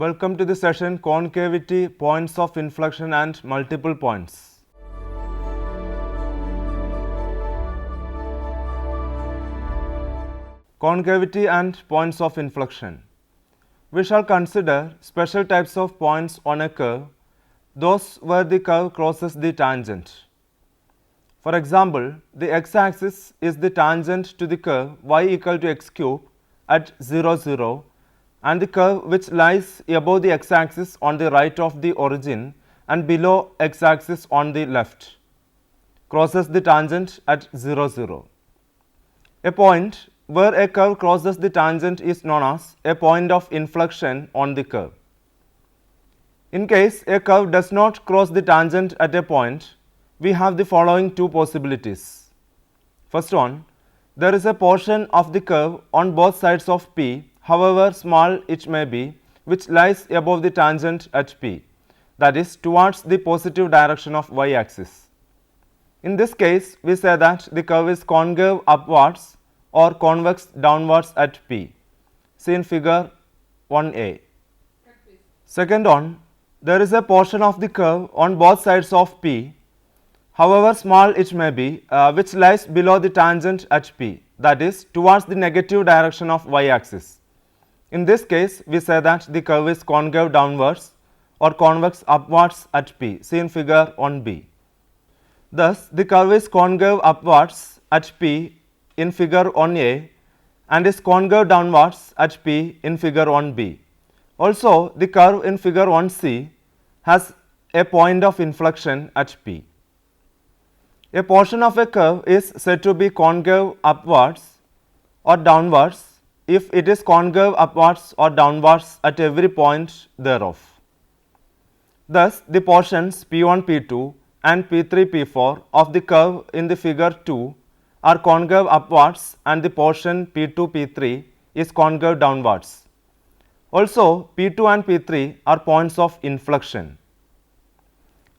Welcome to the session Concavity, Points of Inflection and Multiple Points. Concavity and Points of Inflection. We shall consider special types of points on a curve, those where the curve crosses the tangent. For example, the x-axis is the tangent to the curve y equal to x cube at 0, 0, and the curve which lies above the x-axis on the right of the origin and below x-axis on the left crosses the tangent at 0, 0. A point where a curve crosses the tangent is known as a point of inflection on the curve. In case a curve does not cross the tangent at a point, we have the following two possibilities. First one, there is a portion of the curve on both sides of P, however small it may be, which lies above the tangent at P, that is towards the positive direction of y-axis. In this case, we say that the curve is concave upwards or convex downwards at P. See in figure 1a. Second one, there is a portion of the curve on both sides of P, however small it may be, which lies below the tangent at P, that is towards the negative direction of y-axis. In this case, we say that the curve is concave downwards or convex upwards at P. See in figure 1b. Thus, the curve is concave upwards at P in figure 1a and is concave downwards at P in figure 1b. Also, the curve in figure 1c has a point of inflection at P. A portion of a curve is said to be concave upwards or downwards if it is concave upwards or downwards at every point thereof. Thus, the portions P1, P2 and P3, P4 of the curve in the figure 2 are concave upwards and the portion P2, P3 is concave downwards. Also, P2 and P3 are points of inflection.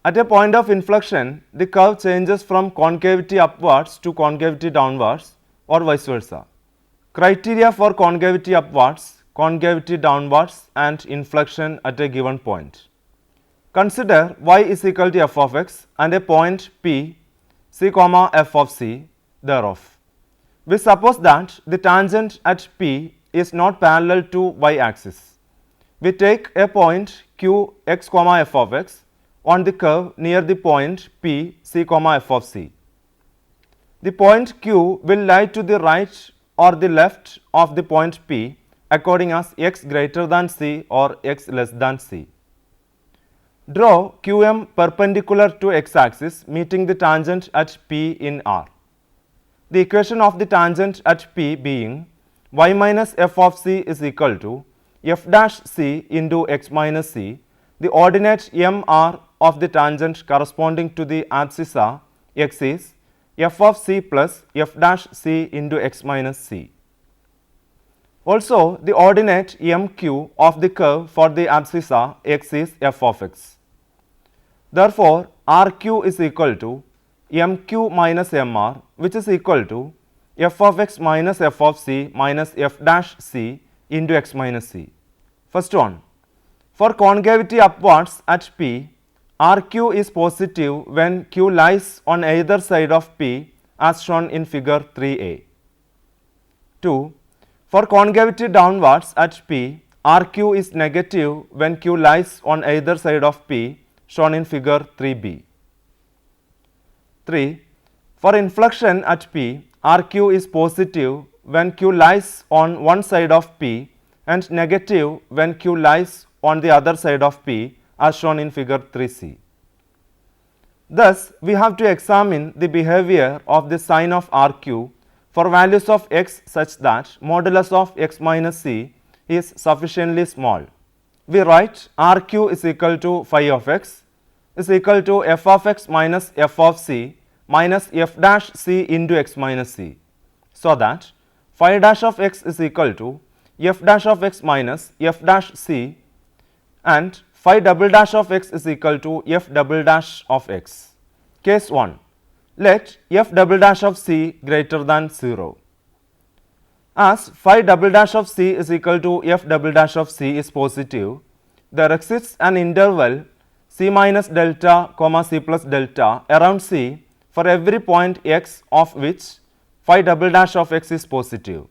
At a point of inflection, the curve changes from concavity upwards to concavity downwards or vice versa. Criteria for concavity upwards, concavity downwards and inflection at a given point. Consider y is equal to f of x and a point P, c comma f of c thereof. We suppose that the tangent at P is not parallel to y-axis. We take a point q x comma f of x on the curve near the point P, c comma f of c. The point q will lie to the right or the left of the point P according as x greater than c or x less than c. Draw QM perpendicular to x-axis meeting the tangent at P in R. The equation of the tangent at P being y minus f of c is equal to f dash c into x minus c, the ordinate MR of the tangent corresponding to the abscissa x is f of c plus f dash c into x minus c. Also, the ordinate MQ of the curve for the abscissa x is f of x. Therefore, RQ is equal to MQ minus MR, which is equal to f of x minus f of c minus f dash c into x minus c. First one, for concavity upwards at P, RQ is positive when Q lies on either side of P as shown in figure 3a. 2. For concavity downwards at P, RQ is negative when Q lies on either side of P shown in figure 3b. 3. For inflection at P, RQ is positive when Q lies on one side of P and negative when Q lies on the other side of P as shown in figure 3c. Thus, we have to examine the behavior of the sign of RQ for values of x such that modulus of x minus c is sufficiently small. We write RQ is equal to phi of x is equal to f of x minus f of c minus f dash c into x minus c, so that phi dash of x is equal to f dash of x minus f dash c and phi double dash of x is equal to f double dash of x. Case 1. Let f double dash of c greater than 0. As phi double dash of c is equal to f double dash of c is positive, there exists an interval c minus delta comma c plus delta around C for every point x of which phi double dash of x is positive.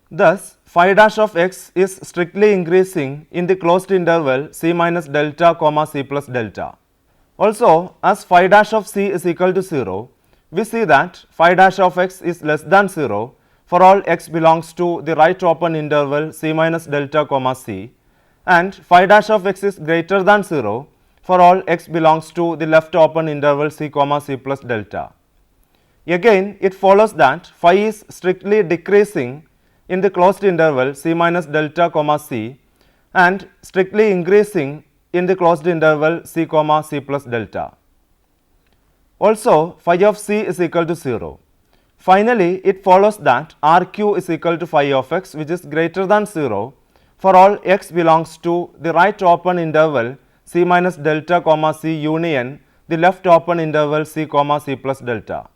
Thus, phi dash of x is strictly increasing in the closed interval c minus delta comma c plus delta. Also, as phi dash of c is equal to 0, we see that phi dash of x is less than 0 for all x belongs to the right open interval c minus delta comma c, and phi dash of x is greater than 0 for all x belongs to the left open interval c comma c plus delta. Again, it follows that phi is strictly decreasing in the closed interval c minus delta comma c and strictly increasing in the closed interval c comma c plus delta. Also, phi of c is equal to 0. Finally, it follows that RQ is equal to phi of x, which is greater than 0 for all x belongs to the right open interval c minus delta comma c union the left open interval c comma c plus delta.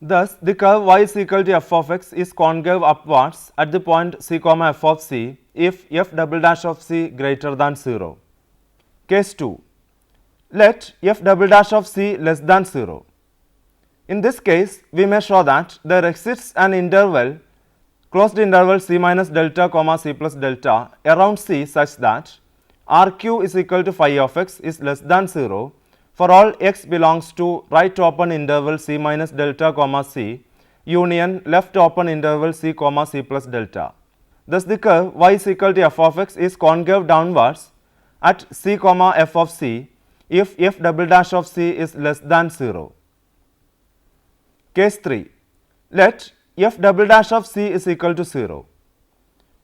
Thus, the curve y is equal to f of x is concave upwards at the point c comma f of c if f double dash of c greater than 0. Case 2. Let f double dash of c less than 0. In this case, we may show that there exists an interval closed interval c minus delta comma c plus delta around C such that RQ is equal to phi of x is less than 0 for all x belongs to right open interval c minus delta comma c union left open interval c comma c plus delta. Thus, the curve y is equal to f of x is concave downwards at c comma f of c if f double dash of c is less than 0. Case 3. Let f double dash of c is equal to 0.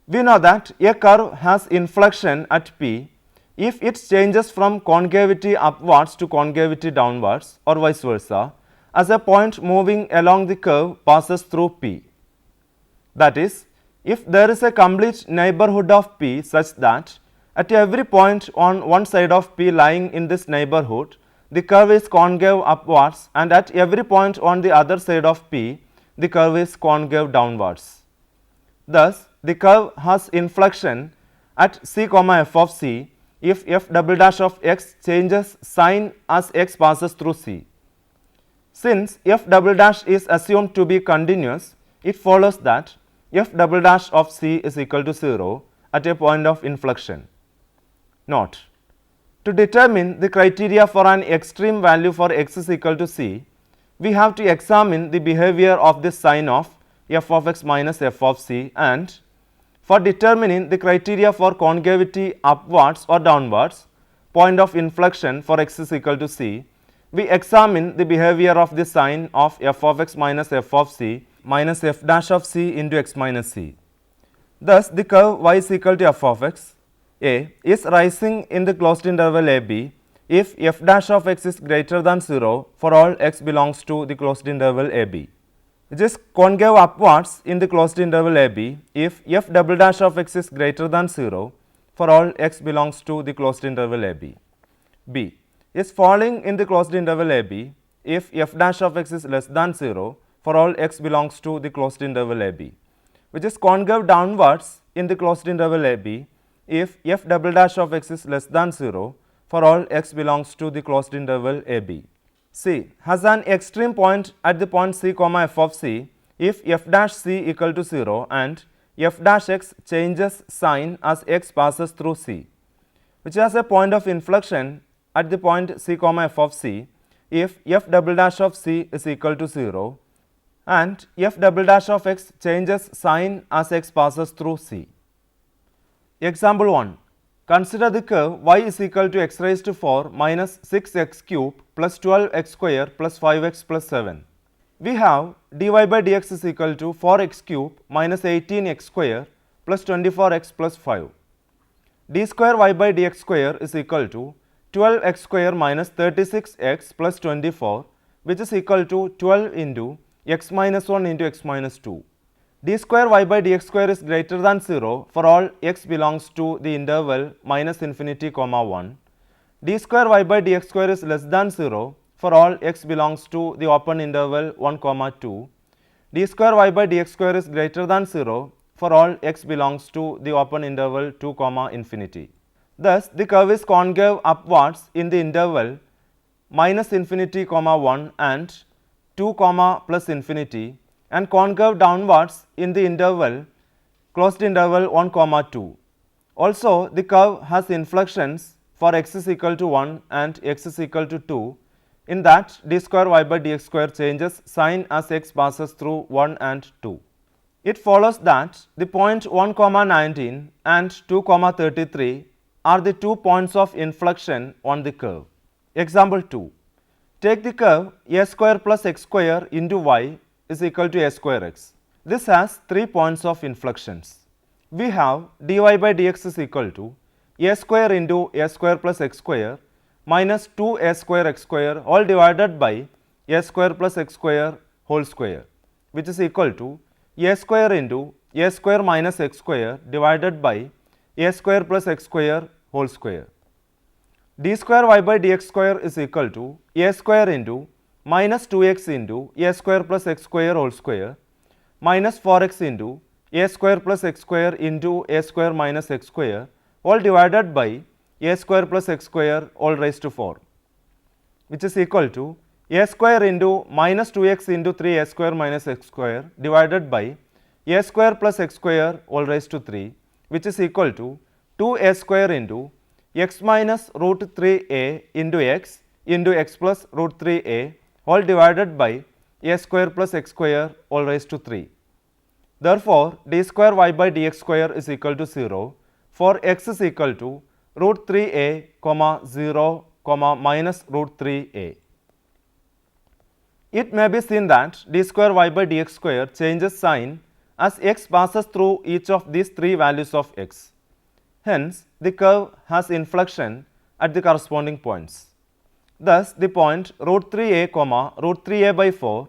We know that a curve has inflection at P if it changes from concavity upwards to concavity downwards or vice versa as a point moving along the curve passes through P. That is, if there is a complete neighborhood of P such that at every point on one side of P lying in this neighborhood, the curve is concave upwards, and at every point on the other side of P, the curve is concave downwards. Thus, the curve has inflection at c comma f of c if f double dash of x changes sign as x passes through C. Since f double dash is assumed to be continuous, it follows that f double dash of c is equal to 0 at a point of inflection. Note: to determine the criteria for an extreme value for x is equal to c, we have to examine the behavior of this sign of f of x minus f of c, and for determining the criteria for concavity upwards or downwards, point of inflection for x is equal to c, we examine the behavior of the sign of f of x minus f of c minus f dash of c into x minus c. Thus, the curve y is equal to f of x a is rising in the closed interval a b if f dash of x is greater than 0 for all x belongs to the closed interval a b. It is concave upwards in the closed interval a b if f double dash of x is greater than 0 for all x belongs to the closed interval a b. B is falling in the closed interval a b if f dash of x is less than 0 for all x belongs to the closed interval a b, which is concave downwards in the closed interval a b if f double dash of x is less than 0 for all x belongs to the closed interval a b. C has an extreme point at the point c comma f of c if f dash c equal to 0 and f dash x changes sign as x passes through C, which has a point of inflection at the point c comma f of c if f double dash of c is equal to 0 and f double dash of x changes sign as x passes through C. Example 1. Consider the curve y is equal to x raised to 4 minus 6x cube plus 12x square plus 5x plus 7. We have dy by dx is equal to 4x cube minus 18x square plus 24x plus 5. D square y by dx square is equal to 12x square minus 36x plus 24, which is equal to 12 into x minus 1 into x minus 2. D square y by dx square is greater than 0 for all x belongs to the interval minus infinity comma 1. D square y by dx square is less than 0 for all x belongs to the open interval 1 comma 2. D square y by dx square is greater than 0 for all x belongs to the open interval 2 comma infinity. Thus, the curve is concave upwards in the interval minus infinity comma 1 and 2 comma plus infinity, and concave downwards in the interval closed interval 1 comma 2. Also, the curve has inflections for x is equal to 1 and x is equal to 2, in that d square y by dx square changes sign as x passes through 1 and 2. It follows that the point 1 comma 19 and 2 comma 33 are the 2 points of inflection on the curve. Example 2. Take the curve a square plus x square into y is equal to a square x. This has 3 points of inflections. We have dy by dx is equal to a square into a square plus x square minus 2a square x square all divided by a square plus x square whole square, which is equal to a square into a square minus x square divided by a square plus x square whole square. D square y by dx square is equal to a square into minus 2x into a square plus x square whole square minus 4x into a square plus x square into a square minus x square all divided by a square plus x square all raised to 4, which is equal to a square into minus 2x into 3a square minus x square divided by a square plus x square all raised to 3, which is equal to 2a square into x minus root 3a into x plus root 3a all divided by a square plus x square all raised to 3. Therefore, d square y by dx square is equal to 0 for x is equal to root 3a comma 0 comma minus root 3a. It may be seen that d square y by dx square changes sign as x passes through each of these 3 values of x. Hence, the curve has inflection at the corresponding points. Thus, the point root 3a comma root 3a by 4,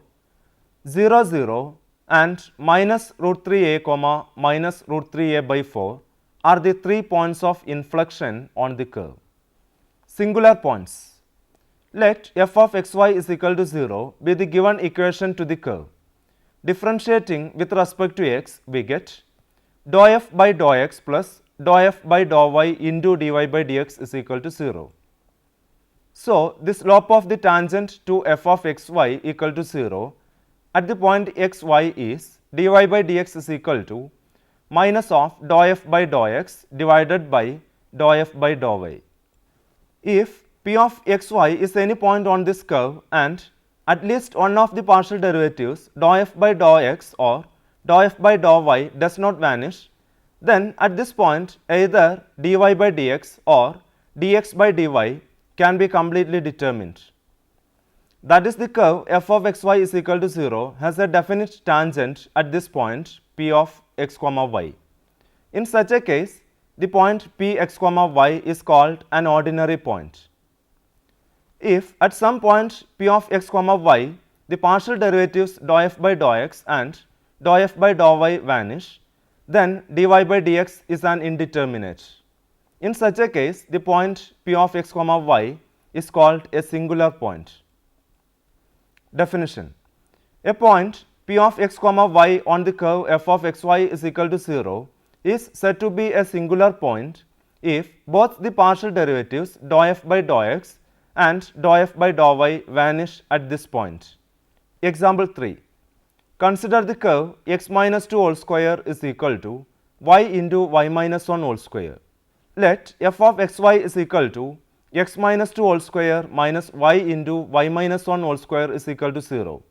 0 0 and minus root 3a comma minus root 3a by 4 are the 3 points of inflection on the curve. Singular points. Let f of xy is equal to 0 be the given equation to the curve. Differentiating with respect to x, we get dou f by dou x plus dou f by dou y into dy by dx is equal to 0. So, the slope of the tangent to f of xy equal to 0 at the point xy is dy by dx is equal to minus of dou f by dou x divided by dou f by dou y. If p of xy is any point on this curve and at least one of the partial derivatives dou f by dou x or dou f by dou y does not vanish, then at this point either dy by dx or dx by dy can be completely determined. That is, the curve f of xy is equal to 0 has a definite tangent at this point p of x comma y. In such a case, the point p x comma y is called an ordinary point. If at some point p of x comma y the partial derivatives dou f by dou x and dou f by dou y vanish, then dy by dx is an indeterminate. In such a case, the point p of x comma y is called a singular point. Definition. A point p of x comma y on the curve f of xy is equal to 0 is said to be a singular point if both the partial derivatives dou f by dou x and dou f by dou y vanish at this point. Example 3. Consider the curve x minus 2 whole square is equal to y into y minus 1 whole square. Let f of xy is equal to x minus 2 whole square minus y into y minus 1 whole square is equal to 0.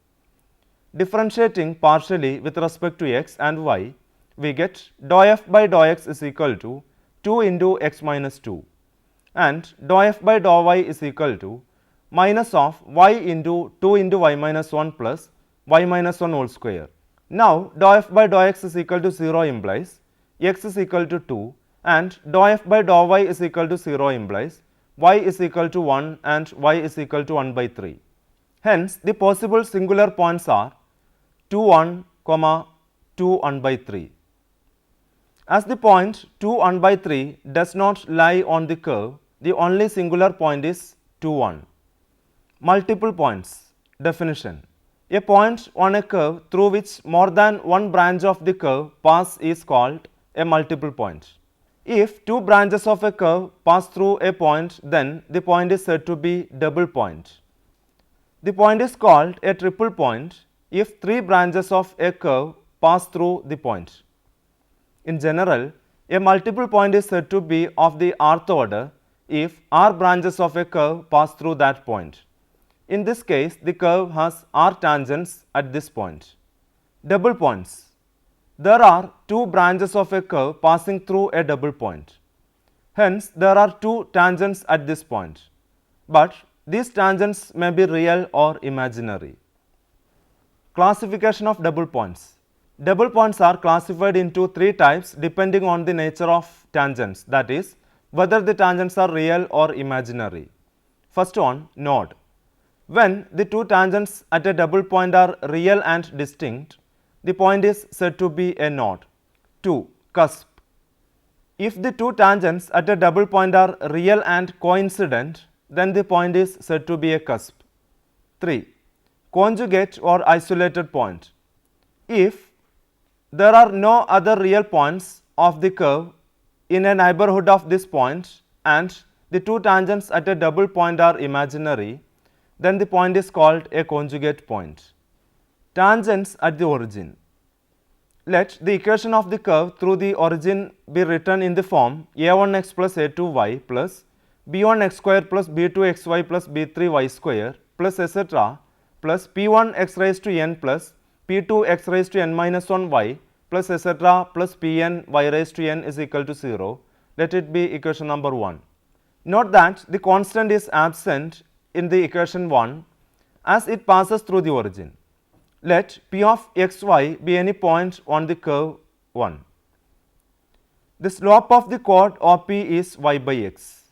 Differentiating partially with respect to x and y, we get dou f by dou x is equal to 2 into x minus 2 and dou f by dou y is equal to minus of y into 2 into y minus 1 plus y minus 1 whole square. Now, dou f by dou x is equal to 0 implies x is equal to 2 and dou f by dou y is equal to 0 implies y is equal to 1 and y is equal to 1 by 3. Hence, the possible singular points are 2 1, 2 1 by 3. As the point 2 1 by 3 does not lie on the curve, the only singular point is 2 1. Multiple points. Definition. A point on a curve through which more than one branch of the curve pass is called a multiple point. If two branches of a curve pass through a point, then the point is said to be double point. The point is called a triple point if three branches of a curve pass through the point. In general, a multiple point is said to be of the rth order if r branches of a curve pass through that point. In this case, the curve has r tangents at this point. Double points. There are two branches of a curve passing through a double point. Hence, there are two tangents at this point. But these tangents may be real or imaginary. Classification of double points. Double points are classified into three types depending on the nature of tangents, that is, whether the tangents are real or imaginary. First one, node. When the two tangents at a double point are real and distinct, the point is said to be a node. 2. Cusp. If the two tangents at a double point are real and coincident, then the point is said to be a cusp. 3. Conjugate or isolated point. If there are no other real points of the curve in a neighborhood of this point and the two tangents at a double point are imaginary, then the point is called a conjugate point. Tangents at the origin. Let the equation of the curve through the origin be written in the form a1x plus a2y plus b1x square plus b2xy plus b3y square plus etc. plus p1x raised to n plus p2x raised to n minus 1y plus etc. plus pn y raised to n is equal to 0. Let it be equation number 1. Note that the constant is absent in the equation 1 as it passes through the origin. Let p of xy be any point on the curve 1. The slope of the chord OP is y by x.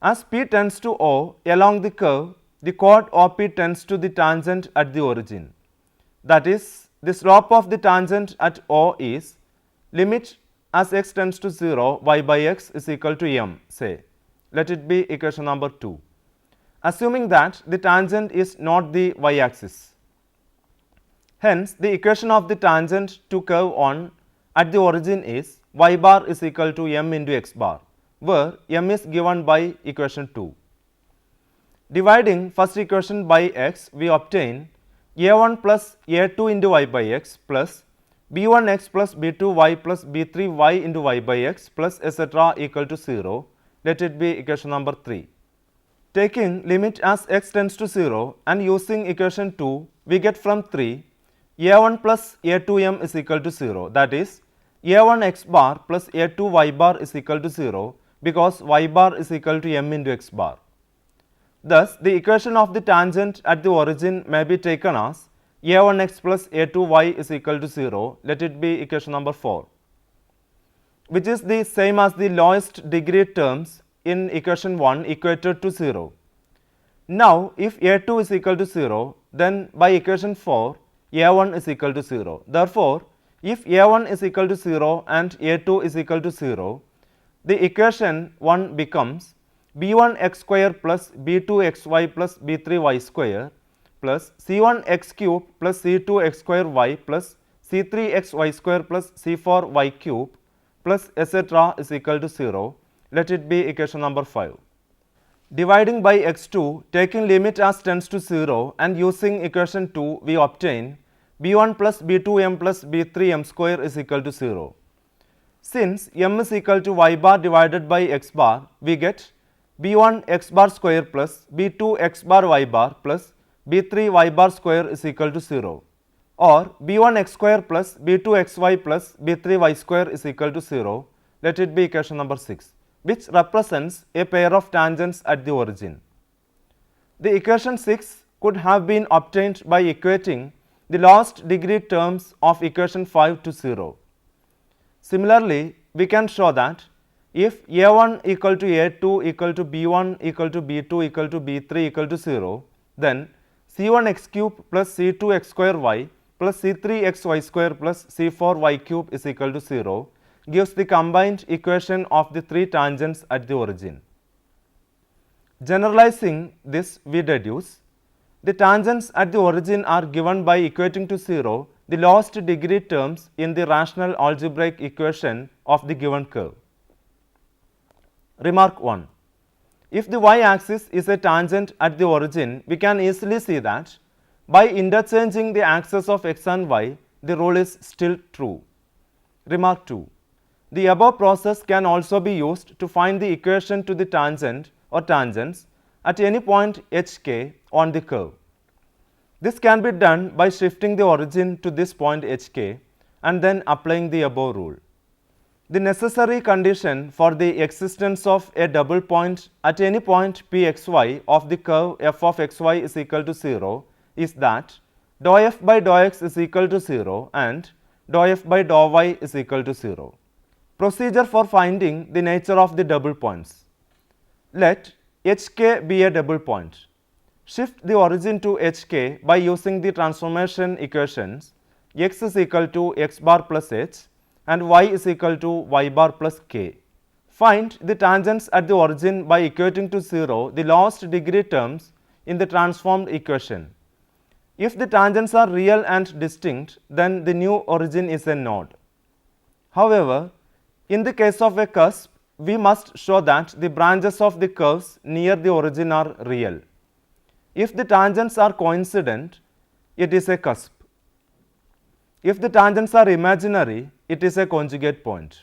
As p tends to O along the curve, the chord OP tends to the tangent at the origin. That is, the slope of the tangent at O is limit as x tends to 0 y by x is equal to m, say. Let it be equation number 2. Assuming that the tangent is not the y axis. Hence, the equation of the tangent to curve on at the origin is y bar is equal to m into x bar, where m is given by equation 2. Dividing first equation by x, we obtain a1 plus a2 into y by x plus b1x plus b2y plus b3y into y by x plus etc. equal to 0. Let it be equation number 3. Taking limit as x tends to 0 and using equation 2, we get from 3 a1 plus a2m is equal to 0, that is a1 x bar plus a2 y bar is equal to 0 because y bar is equal to m into x bar. Thus, the equation of the tangent at the origin may be taken as a1x plus a2y is equal to 0. Let it be equation number 4, which is the same as the lowest degree terms in equation 1 equated to 0. Now, if a2 is equal to 0, then by equation 4, a1 is equal to 0. Therefore, if a1 is equal to 0 and a2 is equal to 0, the equation 1 becomes b1 x square plus b2 xy plus b3y square plus c1 x cube plus c2 x square y plus c3 x y square plus c4 y cube plus etc. is equal to 0. Let it be equation number 5. Dividing by x2, taking limit as tends to 0 and using equation 2, we obtain b1 plus b2m plus b3m square is equal to 0. Since m is equal to y bar divided by x bar, we get b1 x bar square plus b2 x bar y bar plus b3 y bar square is equal to 0, or b1 x square plus b2 xy plus b3 y square is equal to 0. Let it be equation number 6, which represents a pair of tangents at the origin. The equation 6 could have been obtained by equating the lowest degree terms of equation 5 to 0. Similarly, we can show that if a1 equal to a2 equal to b1 equal to b2 equal to b3 equal to 0, then c1 x cube plus c2 x square y plus c3 x y square plus c4 y cube is equal to 0 gives the combined equation of the three tangents at the origin. Generalizing this, we deduce the tangents at the origin are given by equating to 0 the lowest degree terms in the rational algebraic equation of the given curve. Remark 1. If the y-axis is a tangent at the origin, we can easily see that by interchanging the axes of x and y, the rule is still true. Remark 2. The above process can also be used to find the equation to the tangent or tangents at any point hk on the curve. This can be done by shifting the origin to this point hk and then applying the above rule. The necessary condition for the existence of a double point at any point pxy of the curve f of xy is equal to 0 is that dou f by dou x is equal to 0 and dou f by dou y is equal to 0. Procedure for finding the nature of the double points. Let hk be a double point. Shift the origin to hk by using the transformation equations x is equal to x bar plus h and y is equal to y bar plus k. Find the tangents at the origin by equating to 0 the lowest degree terms in the transformed equation. If the tangents are real and distinct, then the new origin is a node. However, in the case of a cusp, we must show that the branches of the curves near the origin are real. If the tangents are coincident, it is a cusp. If the tangents are imaginary, it is a conjugate point.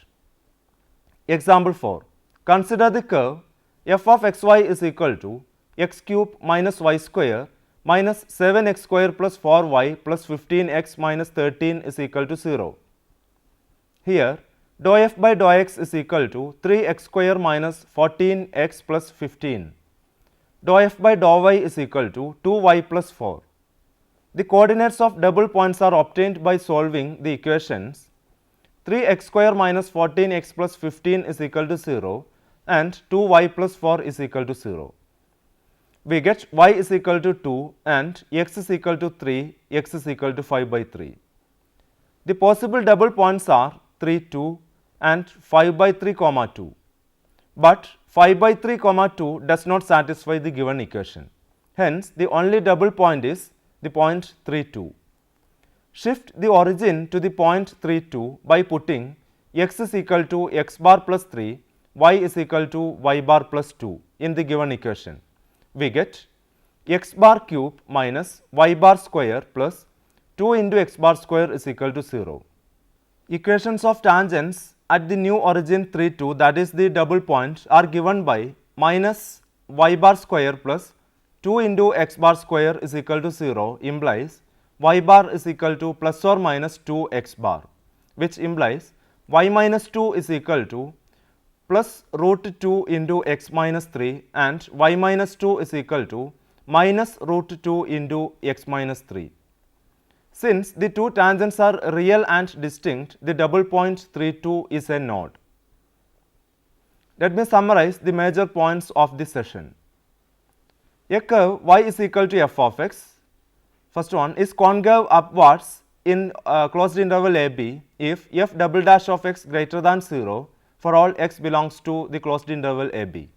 Example 4. Consider the curve f of xy is equal to x cube minus y square minus 7x square plus 4y plus 15x minus 13 is equal to 0. Here, dou f by dou x is equal to 3x square minus 14x plus 15. Dou f by dou y is equal to 2y plus 4. The coordinates of double points are obtained by solving the equations 3x square minus 14x plus 15 is equal to 0 and 2y plus 4 is equal to 0. We get y is equal to 2 and x is equal to 3, x is equal to 5 by 3. The possible double points are 3, 2 and 5 by 3, 2. But 5 by 3, 2 does not satisfy the given equation. Hence, the only double point is the point 3, 2. Shift the origin to the point 3, 2 by putting x is equal to x bar plus 3, y is equal to y bar plus 2 in the given equation. We get x bar cube minus y bar square plus 2 into x bar square is equal to 0. Equations of tangents at the new origin 3, 2, that is the double point, are given by minus y bar square plus 2 into x bar square is equal to 0 implies y bar is equal to plus or minus 2 x bar, which implies y minus 2 is equal to plus root 2 into x minus 3 and y minus 2 is equal to minus root 2 into x minus 3. Since the two tangents are real and distinct, the double point 3, 2 is a node. Let me summarize the major points of this session. A curve y is equal to f of x, first one, is concave upwards in closed interval a b if f double dash of x greater than 0 for all x belongs to the closed interval a b.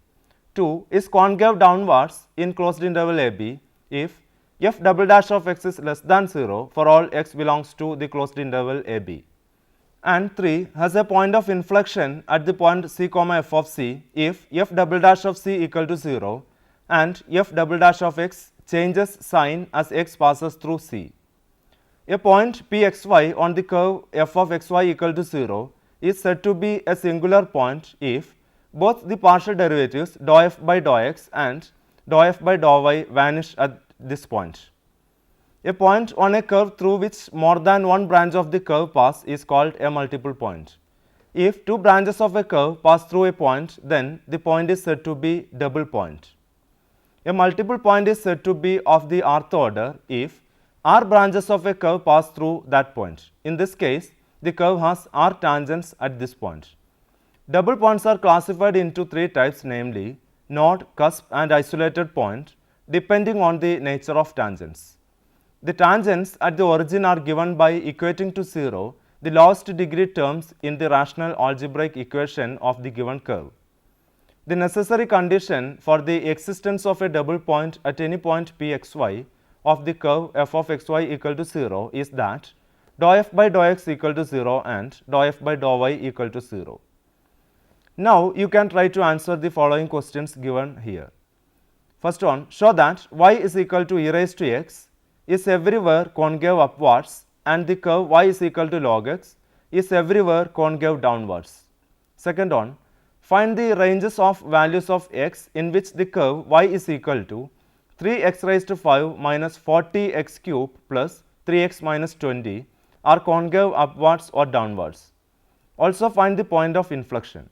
2, is concave downwards in closed interval a b if f double dash of x is less than 0 for all x belongs to the closed interval a b. And 3, has a point of inflection at the point c comma f of c if f double dash of c equal to 0 and f double dash of x changes sign as x passes through c. A point pxy on the curve f of xy equal to 0 is said to be a singular point if both the partial derivatives dou f by dou x and dou f by dou y vanish at this point. A point on a curve through which more than one branch of the curve pass is called a multiple point. If two branches of a curve pass through a point, then the point is said to be double point. A multiple point is said to be of the rth order if r branches of a curve pass through that point. In this case, the curve has r tangents at this point. Double points are classified into three types, namely node, cusp and isolated point, depending on the nature of tangents. The tangents at the origin are given by equating to 0 the lowest degree terms in the rational algebraic equation of the given curve. The necessary condition for the existence of a double point at any point pxy of the curve f of xy equal to 0 is that dou f by dou x equal to 0 and dou f by dou y equal to 0. Now you can try to answer the following questions given here. First one, show that y is equal to e raised to x is everywhere concave upwards and the curve y is equal to log x is everywhere concave downwards. Second one, find the ranges of values of x in which the curve y is equal to 3x raised to 5 minus 40x cube plus 3x minus 20 are concave upwards or downwards. Also find the point of inflection.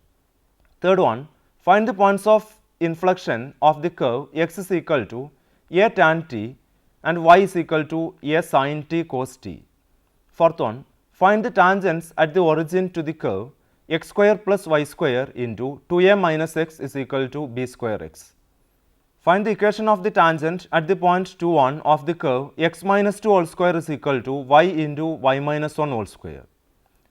Third one, find the points of inflection of the curve x is equal to a tan t and y is equal to a sin t cos t. Fourth one, find the tangents at the origin to the curve x square plus y square into 2a minus x is equal to b square x. Find the equation of the tangent at the point 2, 1 of the curve x minus 2 whole square is equal to y into y minus 1 whole square.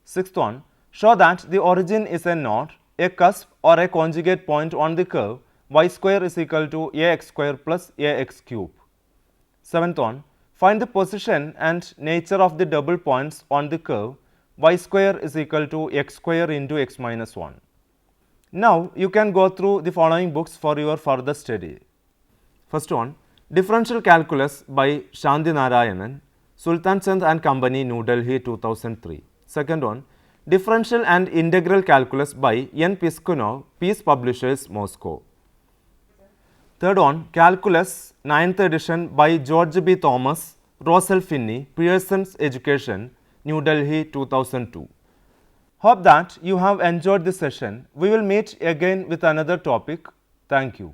Sixth one, show that the origin is a node, a cusp or a conjugate point on the curve y square is equal to ax square plus ax cube. Seventh one, find the position and nature of the double points on the curve y square is equal to x square into x minus 1. Now you can go through the following books for your further study. First one, Differential Calculus by Shanti Narayanan, Sultan Chand and Company, New Delhi, 2003. Second one, Differential and Integral Calculus by N. Piskunov, Peace Publishers, Moscow. Third one, Calculus, 9th edition by George B. Thomas, Rosal Finney, Pearson's Education, New Delhi, 2002. Hope that you have enjoyed this session. We will meet again with another topic. Thank you.